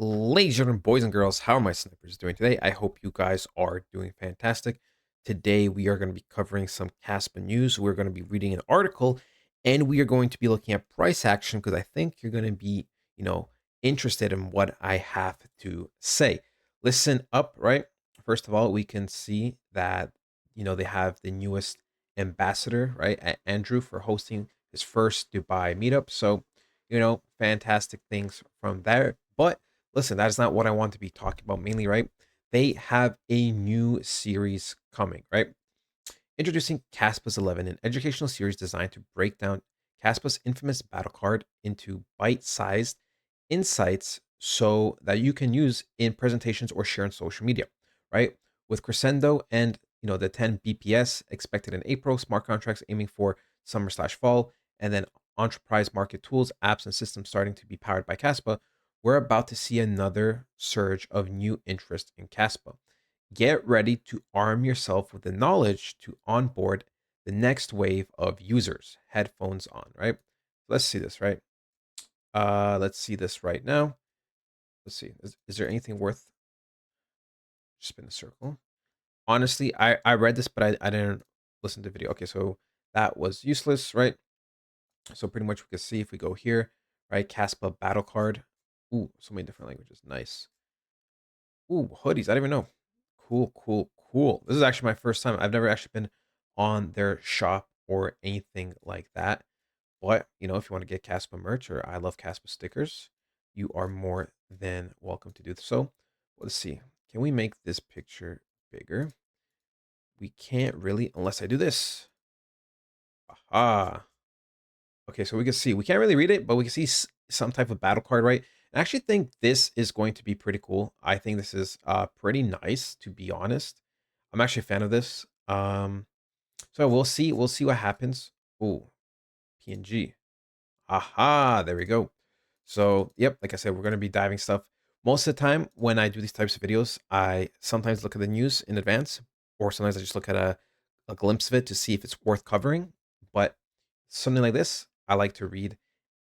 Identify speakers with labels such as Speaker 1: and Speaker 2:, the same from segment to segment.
Speaker 1: Ladies and gentlemen, boys and girls, how are my snipers doing today? I hope you guys are doing fantastic. Today, we are going to be covering some Kaspa news. We're going to be reading an article and we are going to be looking at price action because I think you're going to be, interested in what I have to say. Listen up, right? First of all, we can see that, they have the newest ambassador, right? Andrew for hosting his first Dubai meetup. So, fantastic things from there. But listen, that is not what I want to be talking about mainly, right? They have a new series coming, right? Introducing Kaspa's 11, an educational series designed to break down Kaspa's infamous battle card into bite-sized insights so that you can use in presentations or share on social media, right? With Crescendo and the 10 BPS expected in April, smart contracts aiming for summer/fall, and then enterprise market tools, apps, and systems starting to be powered by Kaspa, we're about to see another surge of new interest in Kaspa. Get ready to arm yourself with the knowledge to onboard the next wave of users. Headphones on, right? Let's see this, right? Let's see this right now. Let's see. Is there anything worth spin the circle? Honestly, I read this, but I didn't listen to the video. Okay, so that was useless, right? So pretty much we can see if we go here, right? Caspa battle card. Ooh, so many different languages. Nice. Ooh, hoodies. I didn't even know. Cool, cool, cool. This is actually my first time. I've never actually been on their shop or anything like that. But, if you want to get Caspa merch or I love Caspa stickers, you are more than welcome to do so. Let's see. Can we make this picture bigger? We can't really unless I do this. Aha. Okay, so we can see. We can't really read it, but we can see some type of battle card, right? I actually think this is going to be pretty cool. I think this is pretty nice, to be honest. I'm actually a fan of this. So we'll see. We'll see what happens. Oh, PNG. Aha, there we go. So, yep, like I said, we're going to be diving stuff. Most of the time when I do these types of videos, I sometimes look at the news in advance, or sometimes I just look at a glimpse of it to see if it's worth covering. But something like this, I like to read,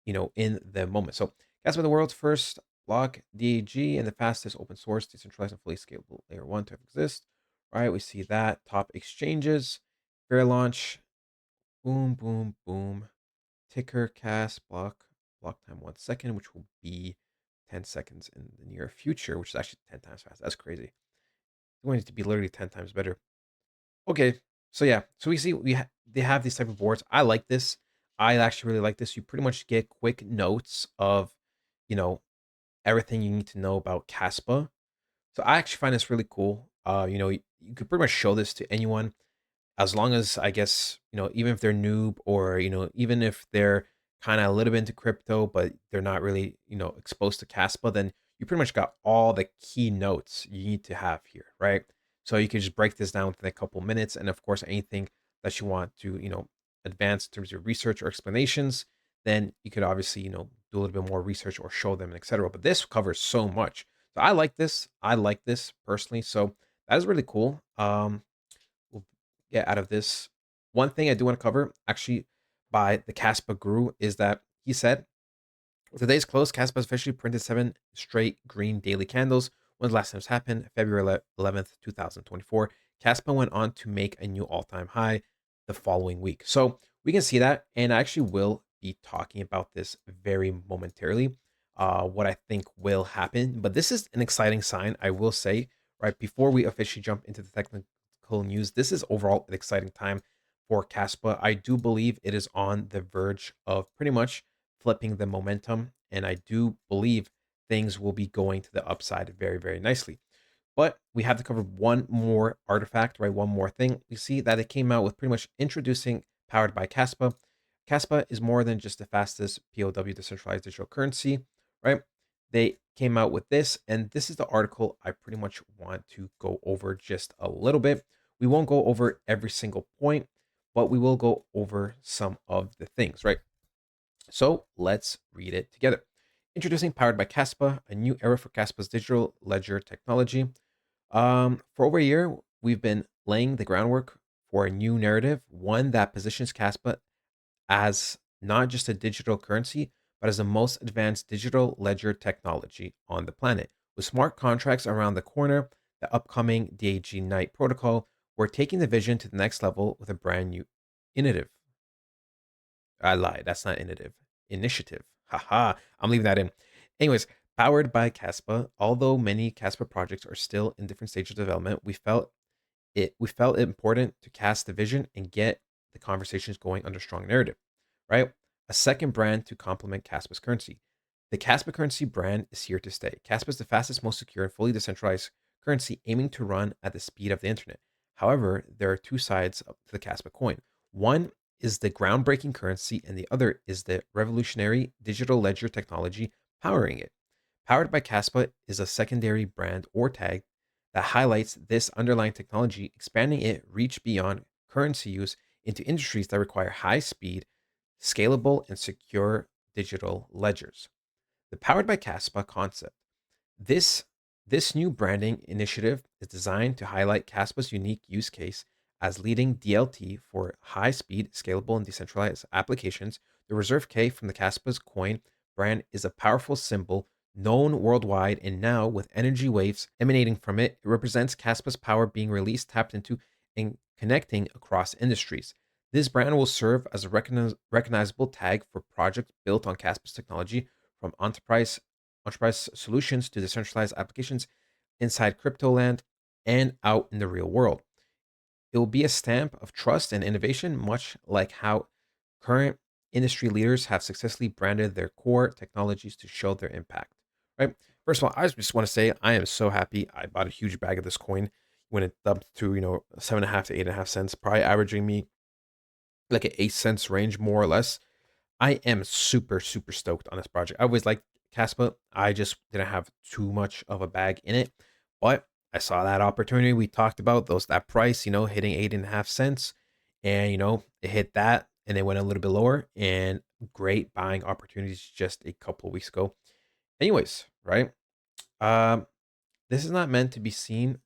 Speaker 1: in the moment. So, Casper, the world's first block DAG and the fastest open source, decentralized and fully scalable layer one to exist. Right, we see that. Top exchanges, fair launch, boom, boom, boom. Ticker cast block time 1 second, which will be 10 seconds in the near future, which is actually 10 times fast. That's crazy. It's going to be literally 10 times better. Okay, so yeah, so we see they have these type of boards. I like this. I actually really like this. You pretty much get quick notes of, you know, everything you need to know about Caspa. So I actually find this really cool. You could pretty much show this to anyone as long as I guess, even if they're noob or, even if they're kind of a little bit into crypto, but they're not really, exposed to Caspa, then you pretty much got all the key notes you need to have here, right? So you can just break this down within a couple minutes. And of course, anything that you want to, advance in terms of research or explanations, then you could obviously, do a little bit more research or show them, etc. But this covers so much. So I like this. I like this personally. So that is really cool. We'll get out of this. One thing I do want to cover, actually, by the Caspa Guru, is that he said, with today's close, Caspa has officially printed 7 straight green daily candles. When the last time this happened, February 11th, 2024. Caspa went on to make a new all-time high the following week. So we can see that, and I actually will be talking about this very momentarily, what I think will happen. But this is an exciting sign, I will say, right before we officially jump into the technical news. This is overall an exciting time for Caspa. I do believe it is on the verge of pretty much flipping the momentum, and I do believe things will be going to the upside very, very nicely. But we have to cover one more artifact, right? One more thing. We see that it came out with pretty much introducing powered by Caspa. Caspa is more than just the fastest POW decentralized digital currency, right? They came out with this, and this is the article I pretty much want to go over just a little bit. We won't go over every single point, but we will go over some of the things, right? So let's read it together. Introducing Powered by Kaspa, a new era for Kaspa's digital ledger technology. For over a year, we've been laying the groundwork for a new narrative, one that positions Kaspa as not just a digital currency, but as the most advanced digital ledger technology on the planet. With smart contracts around the corner, the upcoming DAG Night protocol, we're taking the vision to the next level with a brand new innovative. I lied. That's not innovative. Initiative. Haha. I'm leaving that in. Anyways, powered by Kaspa, although many Kaspa projects are still in different stages of development, we felt it important to cast the vision and get the conversations going under strong narrative, right? A second brand to complement Caspa's currency. The Caspa currency brand is here to stay. Caspa is the fastest, most secure, and fully decentralized currency aiming to run at the speed of the internet. However, there are two sides to the Caspa coin. One is the groundbreaking currency, and the other is the revolutionary digital ledger technology powering it. Powered by Caspa is a secondary brand or tag that highlights this underlying technology, expanding its reach beyond currency use into industries that require high speed, scalable, and secure digital ledgers. The Powered by Caspa concept. This this new branding initiative is designed to highlight Caspa's unique use case as leading DLT for high-speed, scalable, and decentralized applications. The Reserve K from the Caspa's coin brand is a powerful symbol known worldwide, and now with energy waves emanating from it, it represents Caspa's power being released, tapped into, and connecting across industries. This brand will serve as a recognizable tag for projects built on Caspa's technology, from enterprise solutions to decentralized applications inside crypto land and out in the real world. It will be a stamp of trust and innovation, much like how current industry leaders have successfully branded their core technologies to show their impact. Right. First of all, I just want to say I am so happy. I bought a huge bag of this coin when it dumped to 7.5 to 8.5 cents, probably averaging me like an 8 cents range more or less. I am super, super stoked on this project. I always liked Caspa. I just didn't have too much of a bag in it. But I saw that opportunity we talked about, that price, hitting 8.5 cents. And it hit that and it went a little bit lower. And great buying opportunities just a couple of weeks ago. Anyways, right? Um, this is not meant to be seen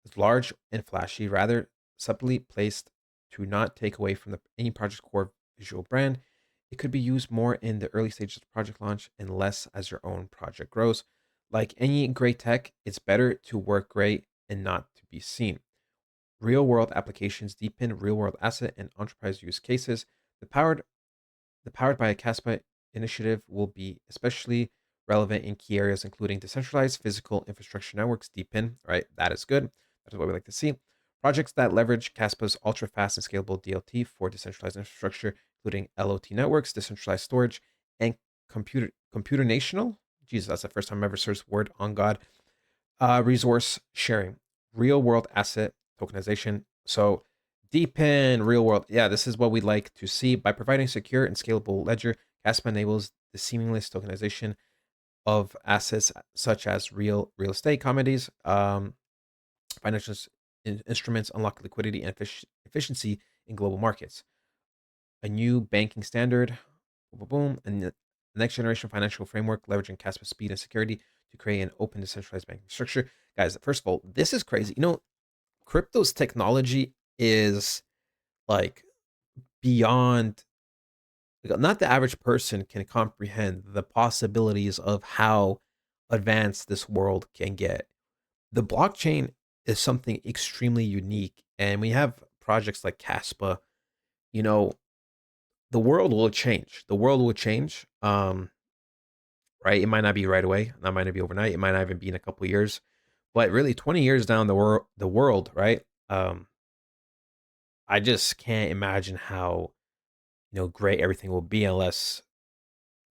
Speaker 1: as large and flashy, rather subtly placed to not take away from any project's core visual brand. It could be used more in the early stages of project launch and less as your own project grows. Like any great tech, it's better to work great and not to be seen. Real world applications deepen real world asset and enterprise use cases. The powered the Powered by a Caspa initiative will be especially relevant in key areas including decentralized physical infrastructure networks, DePIN, right? That is good. That is what we like to see. Projects that leverage Caspa's ultra fast and scalable DLT for decentralized infrastructure, including LOT networks, decentralized storage, and computational. Jesus, that's the first time I've ever searched the word on God. Resource sharing, real world asset tokenization. So DePIN, real world. Yeah, this is what we like to see. By providing secure and scalable ledger, Caspa enables the seamless tokenization of assets such as real estate, commodities, financial instruments, unlock liquidity and efficiency in global markets. A new banking standard, boom, boom, boom, and the next generation financial framework leveraging Caspa speed and security to create an open decentralized banking structure. Guys, first of all, this is crazy. Crypto's technology is like beyond, like, not the average person can comprehend the possibilities of how advanced this world can get. The blockchain is something extremely unique, and we have projects like Caspa. You know, the world will change. The world will change. Right? It might not be right away. That might not be overnight. It might not even be in a couple of years. But really, 20 years down the world, right? I just can't imagine how great everything will be unless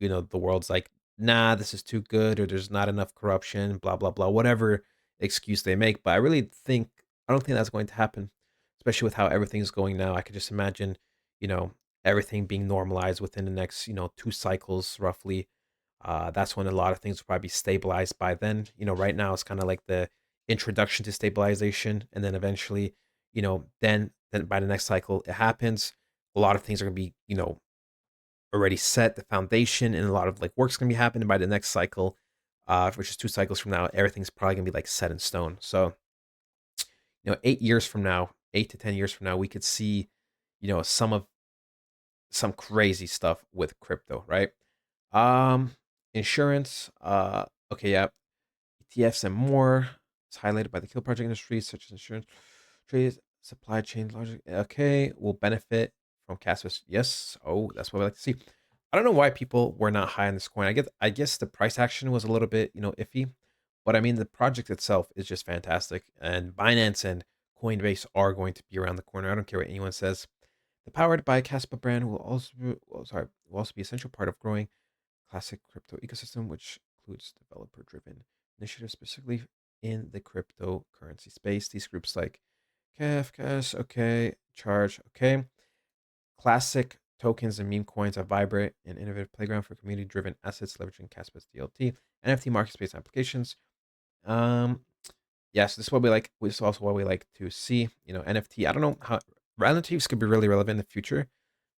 Speaker 1: the world's like, nah, this is too good, or there's not enough corruption, blah blah blah, whatever excuse they make. But I don't think that's going to happen, especially with how everything's going now. I could just imagine, you know, everything being normalized within the next, 2 cycles roughly. That's when a lot of things will probably be stabilized by then. Right now it's kind of like the introduction to stabilization, and then eventually, then by the next cycle it happens. A lot of things are gonna be, already set the foundation, and a lot of like work's gonna be happening by the next cycle, which is 2 cycles from now. Everything's probably gonna be like set in stone. So 8 years from now, 8 to 10 years from now, we could see some crazy stuff with crypto, right? Um, Insurance. Okay, yeah, ETFs and more. It's highlighted by the kill project industry, such as insurance, trades, supply chain logic. Okay, will benefit from Caspas. Yes. Oh, that's what I like to see. I don't know why people were not high on this coin. I guess the price action was a little bit, iffy. But I mean the project itself is just fantastic. And Binance and Coinbase are going to be around the corner. I don't care what anyone says. The powered by Kaspa brand will also be essential part of growing classic crypto ecosystem, which includes developer-driven initiatives specifically in the cryptocurrency space. These groups like Kafkas, okay, Charge, okay. Classic tokens and meme coins are vibrant and innovative playground for community-driven assets leveraging Kaspa's DLT, NFT market space applications. Um, yes, this is what we like. This is also what we like to see. NFT. I don't know how NFTs could be really relevant in the future,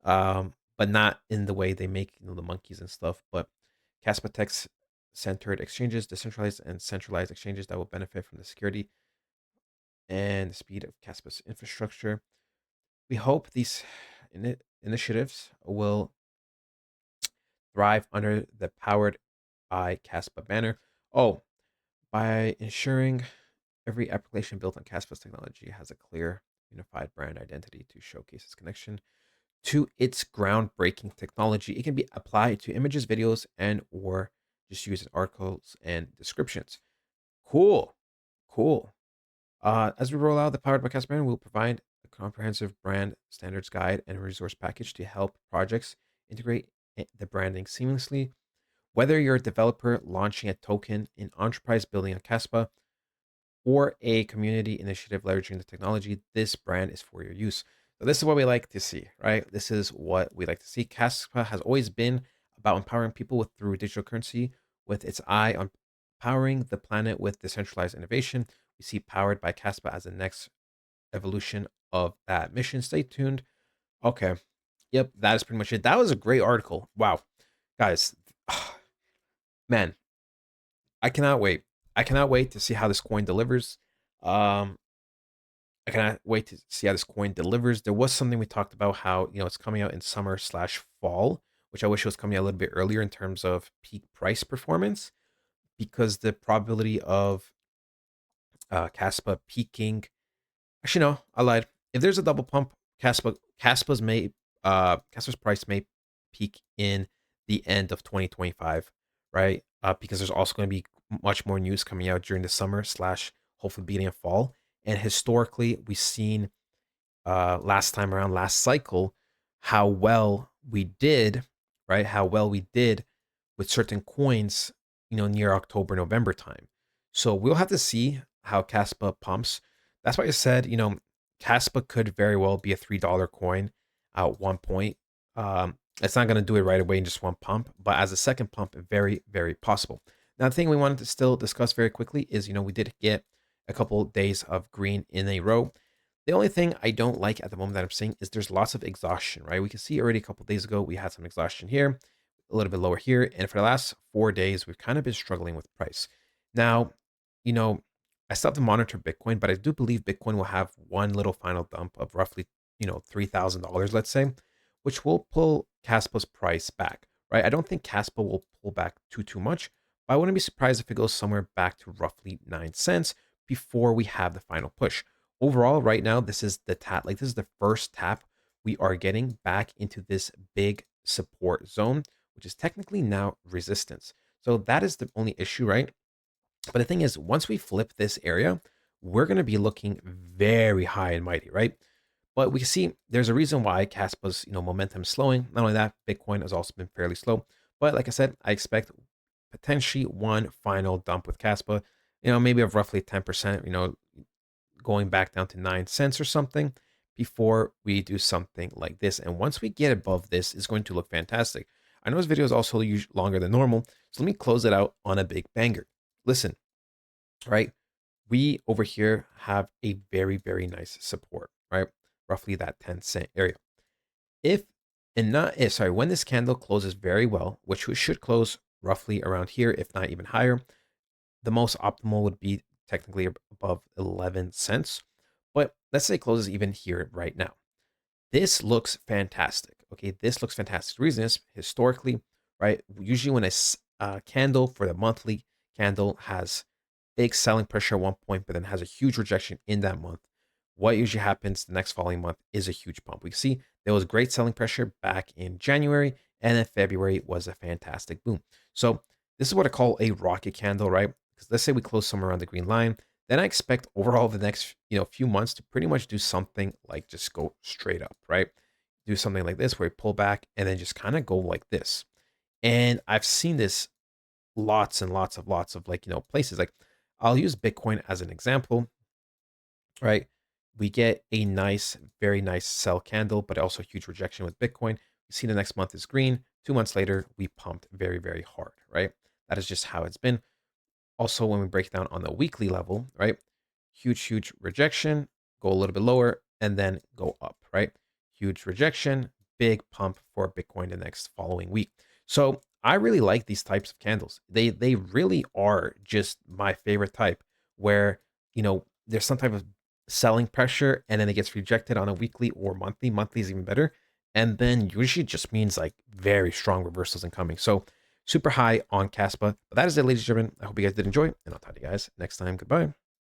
Speaker 1: but not in the way they make the monkeys and stuff. But Caspa Tech's centered exchanges, decentralized and centralized exchanges that will benefit from the security and the speed of Caspa's infrastructure. We hope these initiatives will thrive under the powered by Caspa banner. Oh, by ensuring every application built on Caspa's technology has a clear, unified brand identity to showcase its connection to its groundbreaking technology. It can be applied to images, videos, and or just use in articles and descriptions. Cool, cool. As we roll out the Powered by Casper brand, we'll provide a comprehensive brand standards guide and resource package to help projects integrate the branding seamlessly. Whether you're a developer launching a token, an enterprise building on Caspa, or a community initiative leveraging the technology, this brand is for your use. So this is what we like to see, right? This is what we like to see. Caspa has always been about empowering people through digital currency with its eye on powering the planet with decentralized innovation. We see powered by Caspa as the next evolution of that mission. Stay tuned. Okay. Yep, that is pretty much it. That was a great article. Wow. Guys, man, I cannot wait. I cannot wait to see how this coin delivers. Um, I cannot wait to see how this coin delivers. There was something we talked about how it's coming out in summer slash fall, which I wish it was coming out a little bit earlier in terms of peak price performance, because the probability of Caspa peaking. Actually, no, I lied. If there's a double pump, Caspa's price may peak in the end of 2025, right? Because there's also going to be much more news coming out during the summer slash hopefully beginning of fall. And historically, we've seen last time around, last cycle, how well we did, right? How well we did with certain coins, near October, November time. So we'll have to see how Caspa pumps. That's why I said, Caspa could very well be a $3 coin at one point. It's not going to do it right away in just one pump, but as a second pump, very, very possible. Now, the thing we wanted to still discuss very quickly is, we did get a couple days of green in a row. The only thing I don't like at the moment that I'm seeing is there's lots of exhaustion, right? We can see already a couple days ago, we had some exhaustion here, a little bit lower here. And for the last 4 days, we've kind of been struggling with price. Now, you know, I still have to monitor Bitcoin, but I do believe Bitcoin will have one little final dump of roughly, $3,000, let's say, which will pull Caspa's price back, right? I don't think Caspa will pull back too much, but I wouldn't be surprised if it goes somewhere back to roughly 9 cents before we have the final push. Overall, right now, this is the tap. Like, this is the first tap we are getting back into this big support zone, which is technically now resistance. So that is the only issue, right? But the thing is, once we flip this area, we're going to be looking very high and mighty, right? But we see there's a reason why Caspa's momentum is slowing. Not only that, Bitcoin has also been fairly slow. But like I said, I expect potentially one final dump with Caspa, maybe of roughly 10%, going back down to 9 cents or something before we do something like this. And once we get above this, it's going to look fantastic. I know this video is also longer than normal, so let me close it out on a big banger. Listen, right? We over here have a very, very nice support, right? Roughly that 10-cent area. When this candle closes very well, which we should close roughly around here, if not even higher, the most optimal would be technically above 11 cents. But let's say it closes even here right now. This looks fantastic. Okay, this looks fantastic. The reason is historically, right? Usually when a candle for the monthly candle has big selling pressure at one point, but then has a huge rejection in that month, what usually happens the next following month is a huge pump. We see there was great selling pressure back in January, and then February was a fantastic boom. So this is what I call a rocket candle, right? Because let's say we close somewhere around the green line, then I expect overall the next few months to pretty much do something like just go straight up, right? Do something like this where we pull back and then just kind of go like this. And I've seen this lots and lots of like places. Like I'll use Bitcoin as an example, right? We get a nice, very nice sell candle, but also huge rejection with Bitcoin. We see the next month is green. 2 months later, we pumped very, very hard, right? That is just how it's been. Also, when we break it down on the weekly level, right? Huge rejection, go a little bit lower, and then go up, right? Huge rejection, big pump for Bitcoin the next following week. So I really like these types of candles. They really are just my favorite type, where there's some type of selling pressure and then it gets rejected on a weekly or monthly. Monthly is even better. And then usually just means like very strong reversals incoming. So super high on Kaspa. But that is it, ladies and gentlemen. I hope you guys did enjoy, and I'll talk to you guys next time. Goodbye.